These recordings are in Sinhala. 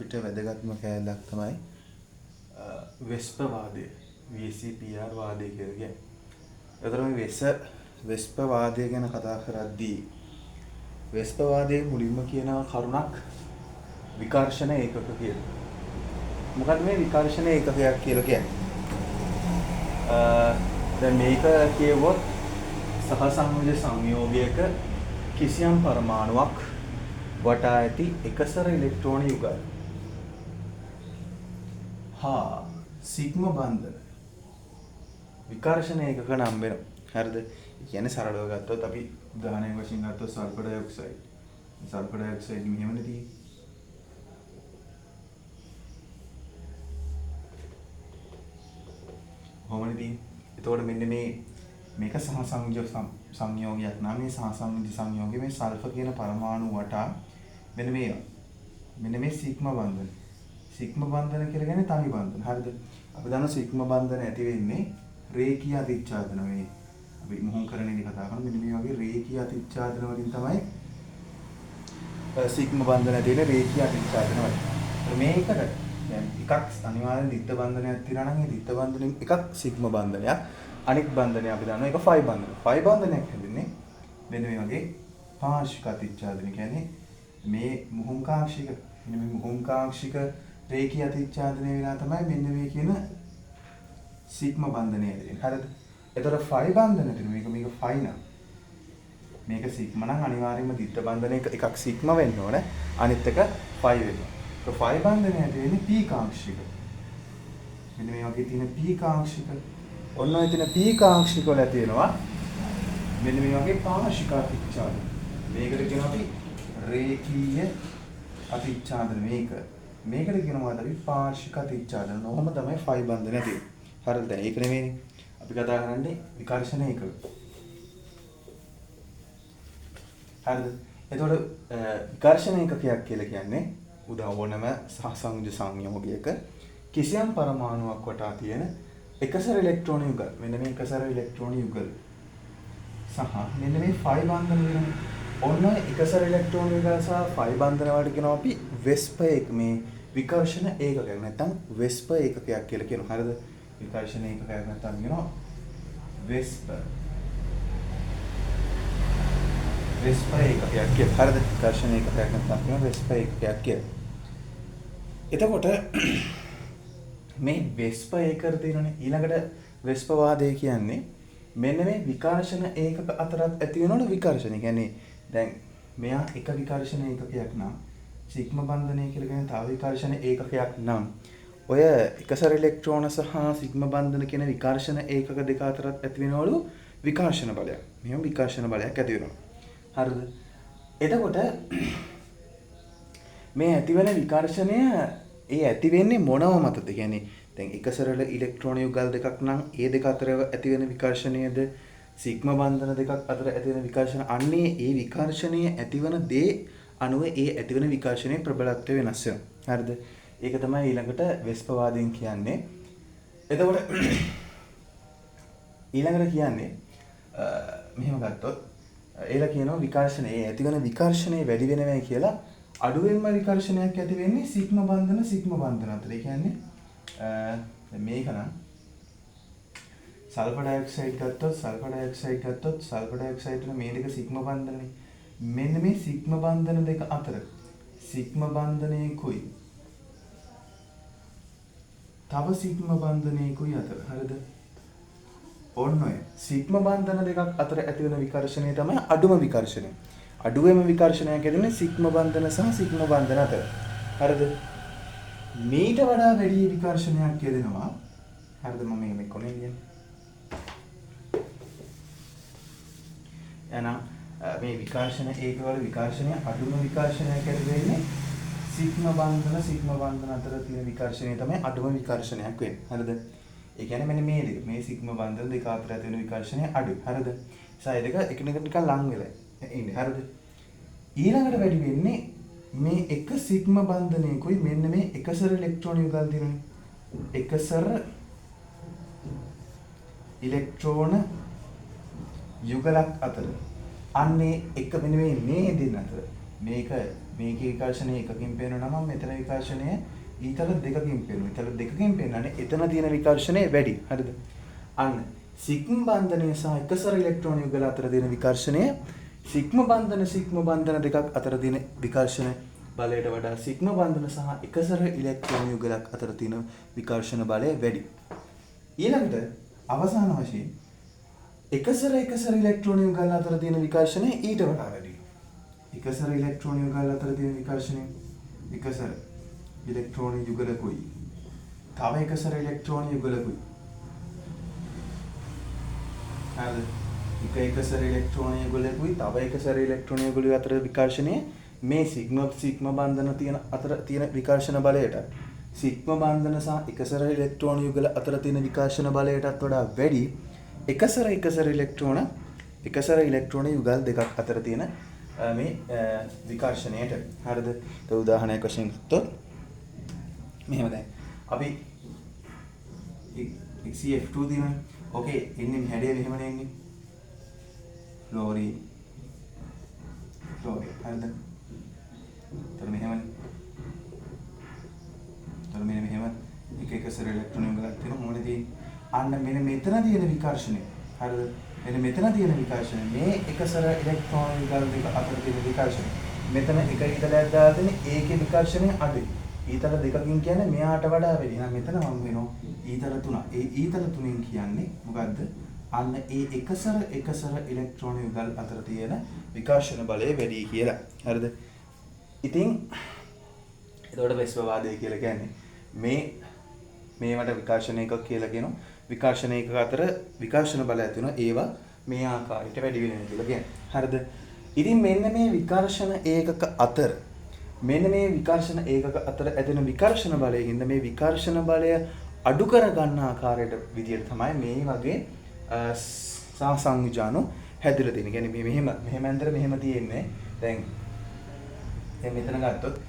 අපිට වැදගත්ම කෑල්ලක් තමයි වෙස්ප වාදය VCPR වාදය කියලා කියන්නේ. ඒතර මේ වෙස්ප වාදය ගැන කතා කරද්දී වෙස්ප වාදයේ මුලින්ම කියන කරුණක් විකර්ෂණ ඒකක කියලා. මොකද මේ විකර්ෂණ ඒකකයක් කියලා කියන්නේ? දැන් මේක කියවොත් සහසංයෝජ සංයෝගයක කිසියම් පරමාණුවක් වටා ඇති එකසර ඉලෙක්ට්‍රෝන යුගල් හා සිග්ම බන්ධන විකර්ෂණ ඒකක නම් වෙනවා. හරිද? ඒ කියන්නේ සරලව ගත්තොත් අපි උදාහරණයක් වශයෙන් ගත්තොත් සල්ෆර් ඩයොක්සයිඩ්. සල්ෆර් ඩයොක්සයිඩ් මෙහෙමනේ තියෙන්නේ. කොහොමද තියෙන්නේ? එතකොට මෙන්න මේක සහසංයෝජ සංයෝගයක් නම් මේ සහසංයෝජ සංයෝගයේ මේ සල්ෆර් කියන පරමාණු වටා මෙන්න මේ සිග්ම බන්ධන. සිග්ම බන්ධන කියලා කියන්නේ තනි බන්ධන. හරිද? අපි දන්නවා සිග්ම බන්ධන ඇති වෙන්නේ රේඛීය අතිච්ඡාදන මේ අපි මොහොන් කරන ඉඳි කතා කරන මෙන්න මේ වගේ රේඛීය අතිච්ඡාදන වලින් තමයි සිග්ම බන්ධන ඇති වෙන්නේ රේඛීය අතිච්ඡාදන වලින්. මේකට දැන් එකක් අනිවාර්යෙන් දිත්ත බන්ධනයක් තියෙනවා නම් ඒ දිත්ත බන්ධනෙන් එකක් සිග්ම බන්ධනයක් අනිත් බන්ධනය අපි දන්නවා ඒක ෆයි බන්ධනය. ෆයි බන්ධනයක් හැදෙන්නේ මෙන්න මේ වගේ පාර්ශ්වික අතිච්ඡාදන කියන්නේ මේ මුහුංකාංශික මෙන්න මේ මුහුංකාංශික රේඛීය අතිච්ඡාදනය වෙලා තමයි මෙන්න මේ කියන සිග්ම බන්ධනය හැදෙන්නේ. හරිද? එතකොට ෆයි බන්ධන තියෙන මේක ෆයි නම් මේක සිග්ම නම් අනිවාර්යයෙන්ම දිත්ත බන්ධනයක එකක් සිග්ම වෙන්න ඕනේ. අනිත් එක ෆයි වෙනවා. ඒ ෆයි බන්ධනය ඇදෙන්නේ පී කාංශික. මෙන්න මේ වගේ තියෙන පී කාංශික. ඔන්න ඔය තියෙන පී කාංශික වල තියෙනවා මෙන්න මේ වගේ පාර්ශ්වික අතිච්ඡාදන. මේකට කියනවා අපි රේඛීය අතිච්ඡාදන මේකට කියනවා අපි පාර්ශ්වික අතිච්ඡාදන. ඔහොම තමයි ෆයි බන්ධනය තියෙන්නේ. හරිද? දැන් ඒක නෙමෙයිනේ අපි කතා කරන්නේ විකර්ෂණ ඒකක. හරිද? එතකොට විකර්ෂණ ඒකකයක් කියලා කියන්නේ උදාහරණම සහසංයෝජ සංයෝගයක කිසියම් පරමාණුවක් වටා තියෙන එකසර ඉලෙක්ට්‍රෝන යුගල්. මෙන්න මේ එකසර ඉලෙක්ට්‍රෝන යුගල් සහ මෙන්න මේ ෆයි බන්ධන වෙන ඔන්න එකසර ඉලෙක්ට්‍රෝන යුගල් සහ ෆයි බන්ධන වලට කියනවා අපි වෙස්ප එක මේ විකර්ෂණ ඒකකයක් නැත්නම් වෙස්ප ඒකකයක් කියලා කියනවා. හරිද? විකර්ෂණ ඒකකයක් නැත්නම් කියනවා වෙස්ප ඒකකයක් කියලා. හරිද? විකර්ෂණ ඒකකයක් නැත්නම් කියනවා වෙස්ප ඒකකයක් කියලා. එතකොට මේ වෙස්ප ඒකර තියෙනනේ ඊළඟට වෙස්ප වාදය කියන්නේ මෙන්න මේ විකර්ෂණ ඒකක අතරත් ඇති වෙනවනේ විකර්ෂණ. ඒ කියන්නේ දැන් මෙයා එක විකර්ෂණ ඒකකයක් නම් සිග්ම බන්ධනය කියලා කියන තව විකර්ෂණ ඒකකයක් නම් ඔය එකසර ඉලෙක්ට්‍රෝන සහ සිග්ම බන්ධන කියන විකර්ෂණ ඒකක දෙක අතරත් ඇති වෙනවලු විකර්ෂණ බලයක්. මෙහෙම විකර්ෂණ බලයක් ඇති වෙනවා. හරිද? එතකොට මේ ඇතිවෙන විකර්ෂණය ඒ ඇති වෙන්නේ මොනව මතද? කියන්නේ දැන් එකසර ඉලෙක්ට්‍රෝන යුගල් දෙකක් නම් ඒ දෙක අතර ඇති වෙන විකර්ෂණයද සිග්ම බන්ධන දෙකක් අතර ඇති වෙන විකර්ෂණ අන්නේ ඒ විකර්ෂණය ඇතිවන දේ අනුව ඒ ඇතිවන විකර්ෂණයේ ප්‍රබලත්වය වෙනස් වෙනවා. හරිද? ඒක තමයි ඊළඟට වෙස්ප වාදයෙන් කියන්නේ. එතකොට ඊළඟට කියන්නේ මෙහෙම ගත්තොත් ඒලා කියනවා විකර්ෂණය ඒ ඇතිවන විකර්ෂණය වැඩි වෙනවයි කියලා අඩුවෙන්ම විකර්ෂණයක් ඇති වෙන්නේ සිග්ම බන්ධන අතර. ඒ කියන්නේ මේක නම් සල්ෆර් ඩයොක්සයිඩ් ගත්තොත් සල්ෆර් ඩයොක්සයිඩ් වල මේ දෙක සිග්ම බන්ධනනේ. මෙන්න මේ සිග්ම බන්ධන දෙක අතර සිග්ම බන්ධනයකුයි තව සිග්ම බන්ධනයකුයි අතර. හරිද? ඔන්න ඔය සිග්ම බන්ධන දෙකක් අතර ඇති වෙන විකර්ෂණය තමයි අඩුම විකර්ෂණය. අඩුවෙම විකර්ෂණයක් ඇතිවෙන්නේ සිග්ම බන්ධන සහ සිග්ම බන්ධන අතර. හරිද? මීට වඩා වැඩි විකර්ෂණයක් ඇතිවෙනවා. හරිද? මම මේ කොනේ කියන්නේ. එහෙනම් මේ විකර්ෂණ ඒකවල විකර්ෂණය අඩුම විකර්ෂණයක් ඇති වෙන්නේ සිග්ම බන්ධන අතර තියෙන විකර්ෂණය තමයි අඩුම විකර්ෂණයක් වෙන්නේ. හරිද? ඒ කියන්නේ මෙන්න මේ දෙක මේ සිග්ම බන්ධන දෙක අතර ඇති වෙන විකර්ෂණය අඩුයි. හරිද? ඒ දෙක එකිනෙකට නිකන් ලං වෙලා ඉන්නේ. හරිද? ඊළඟට වැඩි වෙන්නේ මේ එක සිග්ම බන්ධනයකුයි මෙන්න මේ එකසර ඉලෙක්ට්‍රෝන යුගල් තියෙනනේ. එකසර ඉලෙක්ට්‍රෝන යුගලක් අතර අන්නේ එක මෙන්න මේ දෙන්න අතර මේක මේකේ විකර්ෂණය එකකින් පේනවා නම් මෙතන විකර්ෂණය ඊතල දෙකකින් පේනවා. ඊතල දෙකකින් පේනනේ එතන තියෙන විකර්ෂණය වැඩි. හරිද? අන්න සිග්ම බන්ධනය සහ එකසර ඉලෙක්ට්‍රෝන යුගල අතර තියෙන විකර්ෂණය සිග්ම බන්ධන දෙකක් අතර තියෙන විකර්ෂණ බලයට වඩා සිග්ම බන්ධන සහ එකසර ඉලෙක්ට්‍රෝන යුගලක් අතර තියෙන විකර්ෂණ බලය වැඩි. ඊළඟට අවසාන වශයෙන් එකසර ඉලෙක්ට්‍රෝන යුගල අතර තියෙන විකර්ෂණය ඊට වඩා වැඩි. එකසර ඉලෙක්ට්‍රෝන යුගල අතර තියෙන විකර්ෂණය එකසර ඉලෙක්ට්‍රෝන යුගලකුයි තව එකසර ඉලෙක්ට්‍රෝන යුගලකුයි හරිද? එකසර ඉලෙක්ට්‍රෝන යුගලකුයි තව එකසර ඉලෙක්ට්‍රෝන යුගලකුයි අතර විකර්ෂණය මේ සිග්ම බන්ධන තියෙන අතර තියෙන විකර්ෂණ බලයට සිග්ම බන්ධන සහ එකසර ඉලෙක්ට්‍රෝන යුගල අතර තියෙන විකර්ෂණ බලයටත් වඩා වැඩි එකසර ඉලෙක්ට්‍රෝන යුගල් දෙකක් අතර තියෙන මේ විකර්ෂණයට. හරිද? ඒක උදාහරණයක් වශයෙන් ගත්තොත් මෙහෙම දැන් අපි XCF2 දිනන ඕකේ ඉන්නේ හැඩය මෙහෙමනේ ඉන්නේ ෆ්ලෝරින් හරිද? තර මෙහෙමනේ මෙහෙම එකසර ඉලෙක්ට්‍රෝන යුගලක් තියෙනවා මොනේ තියෙන්නේ අන්න මෙන්න මෙතන තියෙන විකර්ෂණය. හරිද? මෙන්න මෙතන තියෙන විකර්ෂණය මේ එකසර ඉලෙක්ට්‍රෝන යුගල් දෙක අතර තියෙන විකර්ෂණය. මෙතන එක ඊතලයක් දාලා තියෙන ඒකේ විකර්ෂණය අඩුයි. ඊතල දෙකකින් කියන්නේ මෙයාට වඩා වැඩි. එහෙනම් මෙතන මම වෙනවා ඊතල 3. ඒ ඊතල 3න් කියන්නේ මොකද්ද? අන්න ඒ එකසර ඉලෙක්ට්‍රෝන යුගල් අතර තියෙන විකර්ෂණ බලය වැඩි කියලා. හරිද? ඉතින් එතකොට වෙස්පවාදය කියලා කියන්නේ මේවට විකර්ෂණ එකක් කියලා කියනවා. විකර්ෂණ එකක අතර විකර්ෂණ බලය ඇති වෙනවා. ඒවා මේ ආකාරයට වැඩි වෙනවා කියලා කියන්නේ. හරිද? ඉතින් මෙන්න මේ විකර්ෂණ ඒකක අතර ඇතිවෙන විකර්ෂණ බලයෙන් මේ විකර්ෂණ බලය අඩු කර ගන්න ආකාරයට විදියට තමයි මේ වගේ සංයුජානු හැදිලා තියෙන්නේ. කියන්නේ මෙහෙම ඇන්දර මෙහෙම තියෙන්නේ. දැන් මෙතන ගත්තොත්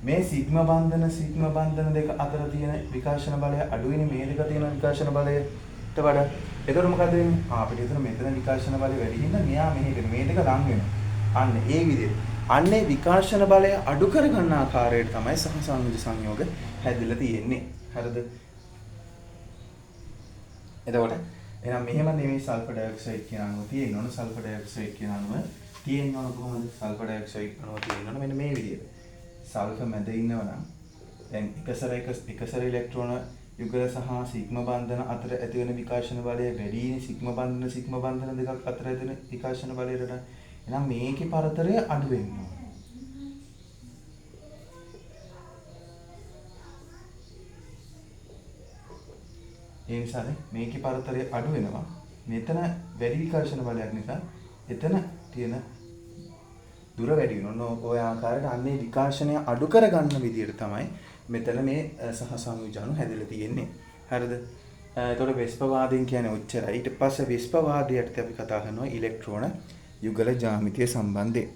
මේ සිග්ම බන්ධන දෙක අතර තියෙන විකර්ෂණ බලය අඩුයිනේ මේ දෙක තියෙන විකර්ෂණ බලයට වඩා. එතකොට මොකද වෙන්නේ? අපිට එතන මෙතන විකර්ෂණ බලය වැඩි හින්දා මෙයා මෙහෙට මේ දෙක ලං වෙනවා. අන්න ඒ විදිහට. අන්නේ විකර්ෂණ බලය අඩු කර ගන්න ආකාරයට තමයි සහසංයුජ සංයෝග හැදිලා තියෙන්නේ. හරිද? එතකොට එහෙනම් මෙහෙම නෙමෙයි සල්ෆර් ඩයොක්සයිඩ් කියන අණුව තියෙන්න ඕන. සල්ෆර් ඩයොක්සයිඩ් කියන අණුව තියෙන්න ඕන කොහොමද? සල්ෆර් ඩයොක්සයිඩ් අණුව තියෙන්න ඕන මෙන්න මේ විදිහට. සල්ෆර් මැද ඉන්නවා නම් දැන් එකසර ඉලෙක්ට්‍රෝන යුගල සහ සිග්ම බන්ධන අතර ඇති වෙන විකර්ෂණ බලය වැඩිනේ සිග්ම බන්ධන දෙකක් අතර ඇති වෙන විකර්ෂණ බලයට. එහෙනම් මේකේ පරතරය අඩු වෙන්න ඕන. ඒ නිසානේ මේකේ පරතරය අඩු වෙනවා. මෙතන වැඩි විකර්ෂණ බලයක් නිසා එතන තියෙන දුර වැඩි වෙනවා. ඔය ආකාරයට අන්නේ විකර්ෂණය අඩු කර ගන්න විදියට තමයි මෙතන මේ සහසංයුජානු හැදිලා තියෙන්නේ. හරිද? එතකොට වෙස්පවාදයෙන් කියන්නේ ඔච්චරයි. ඊට පස්සේ වෙස්පවාදයට අපි කතා කරනවා ඉලෙක්ට්‍රෝන යුගල ජ්‍යාමිතිය සම්බන්ධයෙන්.